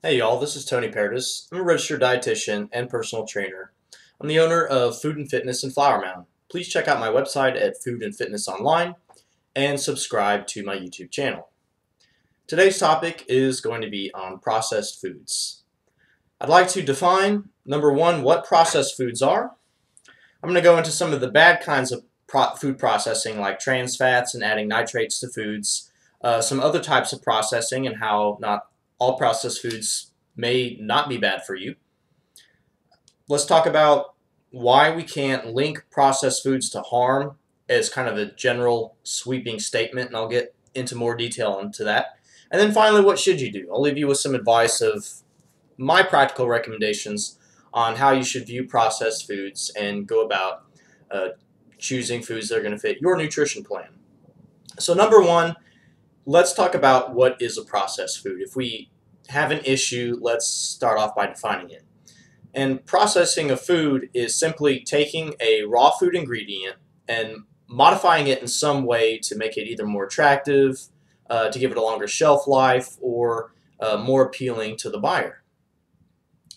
Hey y'all, this is Tony Paradis. I'm a registered dietitian and personal trainer. I'm the owner of Food and Fitness in Flower Mound. Please check out my website at Food and Fitness Online and subscribe to my YouTube channel. Today's topic is going to be on processed foods. I'd like to define, number one, what processed foods are. I'm going to go into some of the bad kinds of food processing like trans fats and adding nitrates to foods, some other types of processing and how not all processed foods may not be bad for you. Let's talk about why we can't link processed foods to harm as kind of a general sweeping statement, and I'll get into more detail into that. And then finally, what should you do? I'll leave you with some advice of my practical recommendations on how you should view processed foods and go about uh, choosing foods that are going to fit your nutrition plan. So number one, let's talk about what is a processed food. If we have an issue, let's start off by defining it. And processing a food is simply taking a raw food ingredient and modifying it in some way to make it either more attractive, to give it a longer shelf life, or more appealing to the buyer.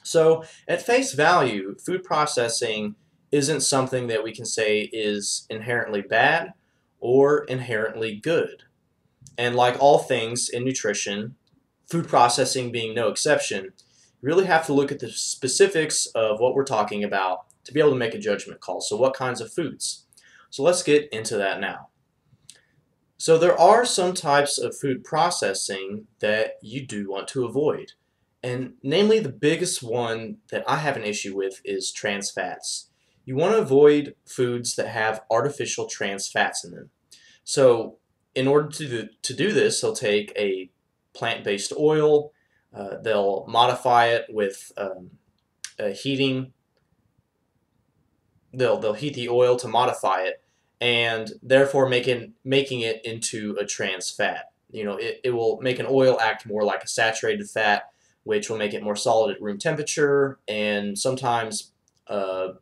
So, at face value, food processing isn't something that we can say is inherently bad or inherently good. And like all things in nutrition, food processing being no exception, you really have to look at the specifics of what we're talking about to be able to make a judgment call. So, what kinds of foods? So, let's get into that now. So, there are some types of food processing that you do want to avoid. And namely, the biggest one that I have an issue with is trans fats. You want to avoid foods that have artificial trans fats in them. So, in order to do this, they'll take a plant-based oil, they'll modify it with heating. They'll heat the oil to modify it, and therefore making it into a trans fat. It will make an oil act more like a saturated fat, which will make it more solid at room temperature, and sometimes a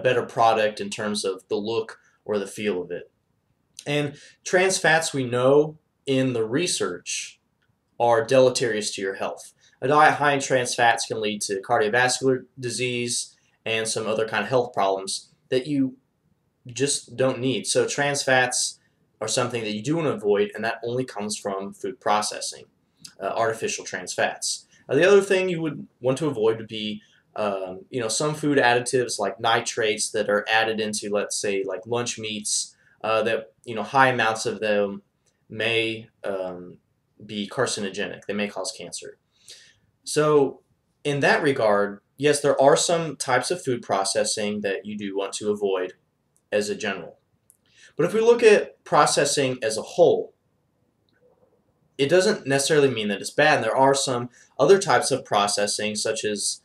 better product in terms of the look or the feel of it. And trans fats, we know in the research, are deleterious to your health. A diet high in trans fats can lead to cardiovascular disease and some other kind of health problems that you just don't need. So trans fats are something that you do want to avoid, and that only comes from food processing, artificial trans fats. The other thing you would want to avoid would be some food additives like nitrates that are added into, let's say, like lunch meats, that high amounts of them may be carcinogenic. They may cause cancer. So in that regard, yes, there are some types of food processing that you do want to avoid as a general. But if we look at processing as a whole, it doesn't necessarily mean that it's bad. And there are some other types of processing, such as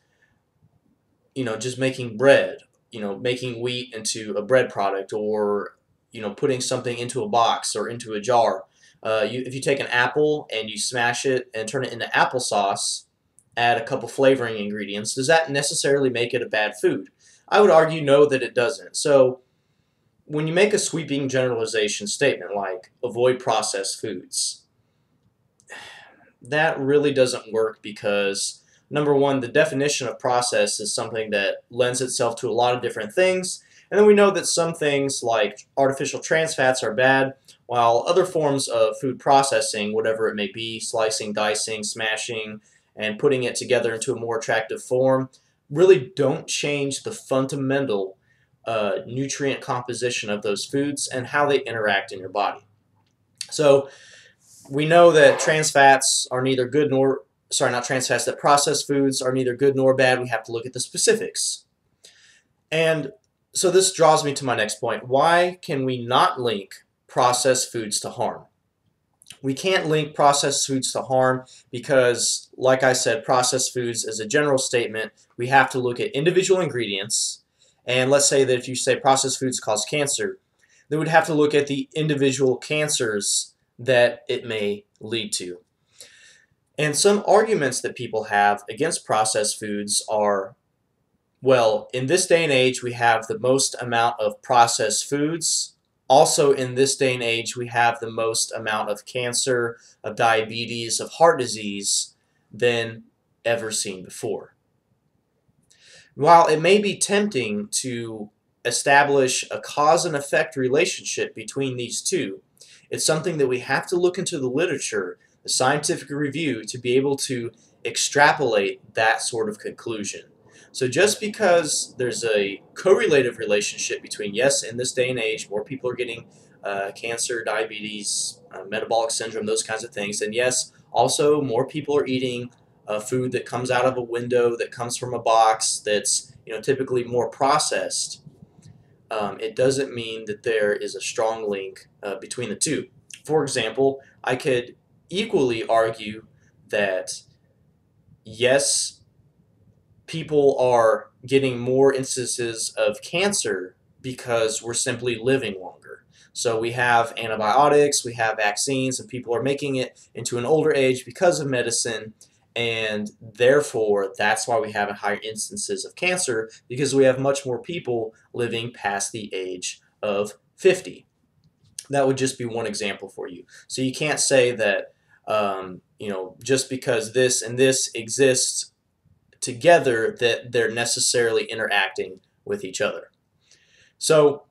just making bread, making wheat into a bread product, or putting something into a box or into a jar. If you take an apple and you smash it and turn it into applesauce, add a couple flavoring ingredients, does that necessarily make it a bad food? I would argue no, that it doesn't. So when you make a sweeping generalization statement like avoid processed foods, that really doesn't work because, number one, the definition of process is something that lends itself to a lot of different things. And then we know that some things like artificial trans fats are bad, while other forms of food processing, whatever it may be, slicing, dicing, smashing, and putting it together into a more attractive form, really don't change the fundamental nutrient composition of those foods and how they interact in your body. So we know that trans fats are neither good nor, sorry, not trans fats, that processed foods are neither good nor bad. We have to look at the specifics. And so this draws me to my next point. Why can we not link processed foods to harm? We can't link processed foods to harm because, like I said, processed foods as a general statement, we have to look at individual ingredients. And let's say that if you say processed foods cause cancer, then we'd have to look at the individual cancers that it may lead to. And some arguments that people have against processed foods are, well, in this day and age, we have the most amount of processed foods. Also, in this day and age, we have the most amount of cancer, of diabetes, of heart disease than ever seen before. While it may be tempting to establish a cause and effect relationship between these two, it's something that we have to look into the literature, the scientific review, to be able to extrapolate that sort of conclusion. So just because there's a correlative relationship between, yes, in this day and age, more people are getting cancer, diabetes, metabolic syndrome, those kinds of things, and yes, also more people are eating food that comes out of a window, that comes from a box, that's typically more processed. It doesn't mean that there is a strong link between the two. For example, I could equally argue that yes, people are getting more instances of cancer because we're simply living longer. So we have antibiotics, we have vaccines, and people are making it into an older age because of medicine, and therefore that's why we have higher instances of cancer, because we have much more people living past the age of 50. That would just be one example for you. So you can't say that just because this and this exists together that they're necessarily interacting with each other. So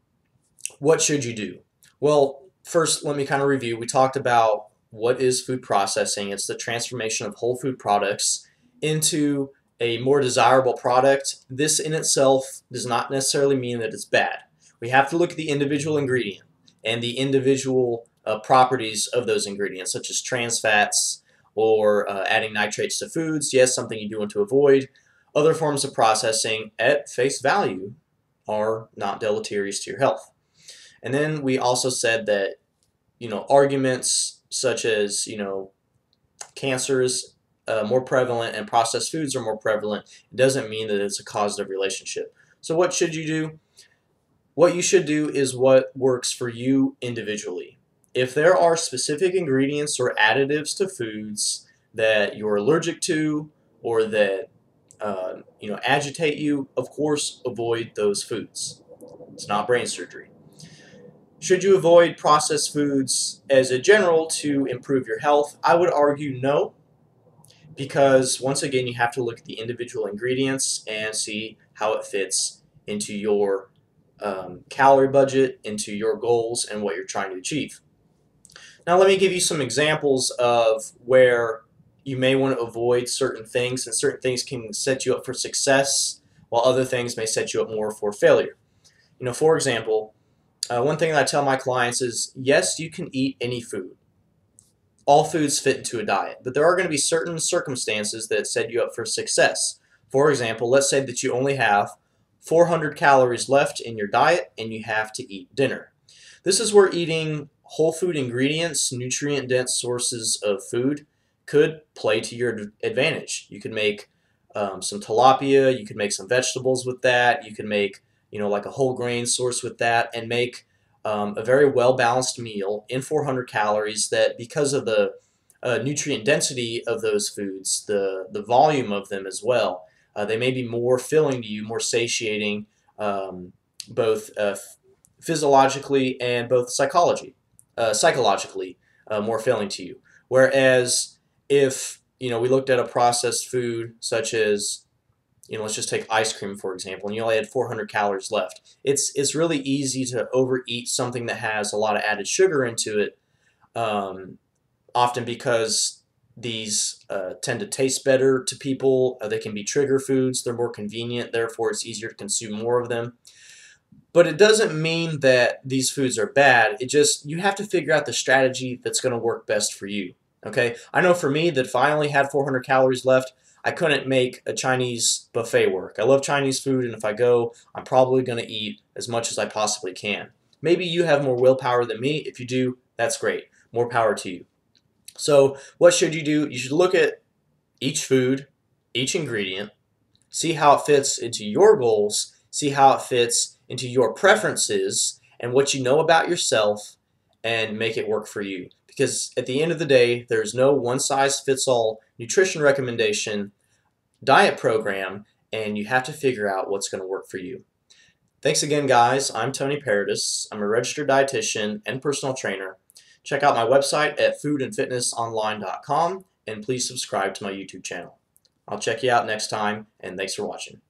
what should you do? Well, first let me kind of review. We talked about what is food processing. It's the transformation of whole food products into a more desirable product. This in itself does not necessarily mean that it's bad. We have to look at the individual ingredient and the individual properties of those ingredients, such as trans fats or adding nitrates to foods. Yes, something you do want to avoid. Other forms of processing at face value are not deleterious to your health. And then we also said that arguments such as cancer is more prevalent and processed foods are more prevalent, it doesn't mean that it's a causative relationship. So what should you do? What you should do is what works for you individually. If there are specific ingredients or additives to foods that you're allergic to or that agitate you, of course avoid those foods. It's not brain surgery. Should you avoid processed foods as a general to improve your health? I would argue no, because once again you have to look at the individual ingredients and see how it fits into your calorie budget, into your goals, and what you're trying to achieve. Now let me give you some examples of where you may want to avoid certain things, and certain things can set you up for success while other things may set you up more for failure. For example, one thing that I tell my clients is, yes, you can eat any food. All foods fit into a diet, but there are going to be certain circumstances that set you up for success. For example, let's say that you only have 400 calories left in your diet and you have to eat dinner. This is where eating whole food ingredients, nutrient-dense sources of food could play to your advantage. You could make some tilapia, you could make some vegetables with that, you could make like a whole grain source with that, and make a very well-balanced meal in 400 calories that, because of the nutrient density of those foods, the volume of them as well, they may be more filling to you, more satiating, both physiologically and both psychologically more filling to you. Whereas if we looked at a processed food such as let's just take ice cream for example, and you only had 400 calories left, it's really easy to overeat something that has a lot of added sugar into it, often because these tend to taste better to people. They can be trigger foods, they're more convenient, therefore it's easier to consume more of them. But it doesn't mean that these foods are bad. You have to figure out the strategy that's going to work best for you. Okay, I know for me that if I only had 400 calories left, I couldn't make a Chinese buffet work. I love Chinese food, and if I go, I'm probably going to eat as much as I possibly can. Maybe you have more willpower than me. If you do, that's great. More power to you. So what should you do? You should look at each food, each ingredient, see how it fits into your goals, see how it fits into your preferences and what you know about yourself, and make it work for you. Because at the end of the day, there's no one-size-fits-all nutrition recommendation, diet program, and you have to figure out what's going to work for you. Thanks again, guys. I'm Tony Paradis. I'm a registered dietitian and personal trainer. Check out my website at foodandfitnessonline.com, and please subscribe to my YouTube channel. I'll check you out next time, and thanks for watching.